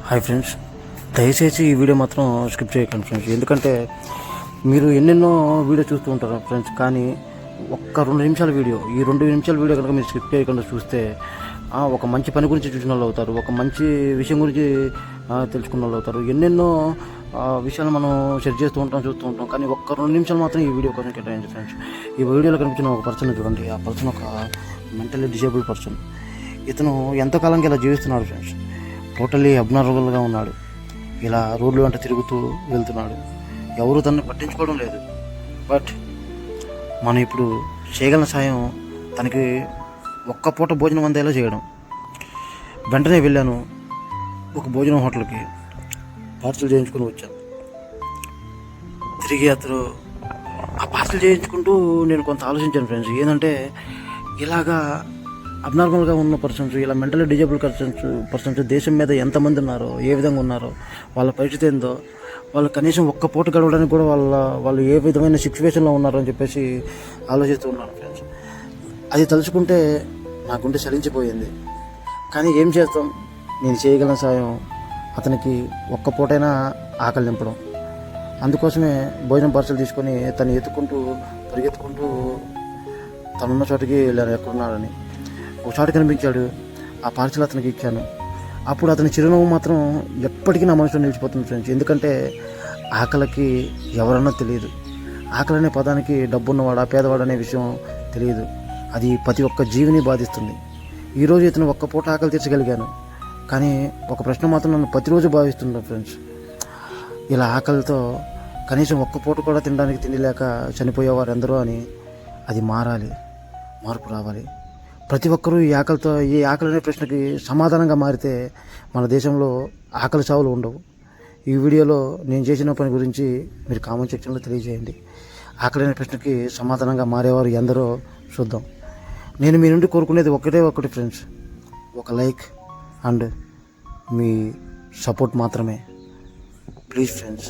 Hi friends, దయచేసి ఈ video మాత్రం స్కిప్ చేయకండి ఫ్రెండ్స్. ఎందుకంటే మీరు ఎన్నెన్నో వీడియో చూస్తూ ఉంటారు ఫ్రెండ్స్, కానీ ఒక్క 2 నిమిషాల వీడియో, ఈ 2 నిమిషాల వీడియో కనుక మీరు స్కిప్ చేయకుండా చూస్తే ఒక మంచి పని గురించి చూసిన వాళ్ళు అవుతారు, ఒక మంచి విషయం గురించి తెలుసుకున్న వాళ్ళు అవుతారు. ఎన్నెన్నో విషయాలు మనం షేర్ చేస్తూ ఉంటాం, చూస్తూ ఉంటాం, కానీ ఒక్క 2 నిమిషాలు మాత్రం ఈ వీడియో కోసం కేటాయించండి ఫ్రెండ్స్. ఈ వీడియోలో కనిపించిన ఒక పర్సన్ చూడండి. ఆ పర్సన్ ఒక మెంటల్లీ డిసేబుల్డ్ పర్సన్. ఇతను ఎంతకాలంగా ఇలా జీవిస్తున్నాడు ఫ్రెండ్స్. టోటల్లీ అబ్నార్మల్గా ఉన్నాడు. ఇలా రోడ్లు వెంట తిరుగుతూ వెళ్తున్నాడు. ఎవరు తనని పట్టించుకోవడం లేదు. బట్ మనం ఇప్పుడు చేయగల సాయం తనకి ఒక్క పూట భోజనం అందేలా చేయడం. వెంటనే వెళ్ళాను ఒక భోజనం హోటల్కి, పార్సల్ చేయించుకుని వచ్చాను. తిరిగి అతను ఆ పార్సల్ చేయించుకుంటూ నేను కొంత ఆలోచించాను ఫ్రెండ్స్. ఏంటంటే ఇలాగా అబ్నార్మల్గా ఉన్న పర్సన్స్, ఇలా మెంటల్లీ డిజేబుల్ పర్సన్స్ దేశం మీద ఎంతమంది ఉన్నారో, ఏ విధంగా ఉన్నారో, వాళ్ళ పరిస్థితి ఏందో, వాళ్ళు కనీసం ఒక్క పూట గడవడానికి కూడా వాళ్ళు ఏ విధమైన సిచ్యువేషన్లో ఉన్నారో అని చెప్పేసి ఆలోచిస్తూ ఉన్నాను ఫ్రెండ్స్. అది తలుచుకుంటే నా గుండె చలించిపోయింది. కానీ ఏం చేస్తాం, నేను చేయగల సాయం అతనికి ఒక్క పూటైనా ఆకలి నింపడం. అందుకోసమే భోజనం పార్సల్ తీసుకొని తను పరిగెత్తుకుంటూ తనున్న చోటుకి వెళ్ళాను, ఎక్కడున్నాడని. ఒక చోట కనిపించాడు. ఆ పార్సల్ అతనికి ఇచ్చాను. అప్పుడు అతని చిరునవ్వు మాత్రం ఎప్పటికీ నా మనసులో నిలిచిపోతుంది ఫ్రెండ్స్. ఎందుకంటే ఆకలికి ఎవరన్నా తెలియదు. ఆకలి అనే పదానికి డబ్బున్నవాడా పేదవాడు అనే విషయం తెలియదు. అది ప్రతి ఒక్క జీవిని బాధిస్తుంది. ఈరోజు ఇతను ఒక్క పూట ఆకలి తీర్చగలిగాను, కానీ ఒక ప్రశ్న మాత్రం నన్ను ప్రతిరోజు భావిస్తున్నాను ఫ్రెండ్స్. ఇలా ఆకలితో కనీసం ఒక్క పూట కూడా తినడానికి తిండి లేక చనిపోయేవారు ఎందరో అని. అది మారాలి, మార్పు రావాలి. ప్రతి ఒక్కరూ ఈ ఆకలి అనే ప్రశ్నకి సమాధానంగా మారితే మన దేశంలో ఆకలి చావులు ఉండవు. ఈ వీడియోలో నేను చేసిన పని గురించి మీరు కామెంట్ సెక్షన్లో తెలియజేయండి. ఆకలి అనే ప్రశ్నకి సమాధానంగా మారేవారు ఎందరో చూద్దాం. నేను మీ నుండి కోరుకునేది ఒకటి ఫ్రెండ్స్, ఒక లైక్ అండ్ మీ సపోర్ట్ మాత్రమే. Please friends.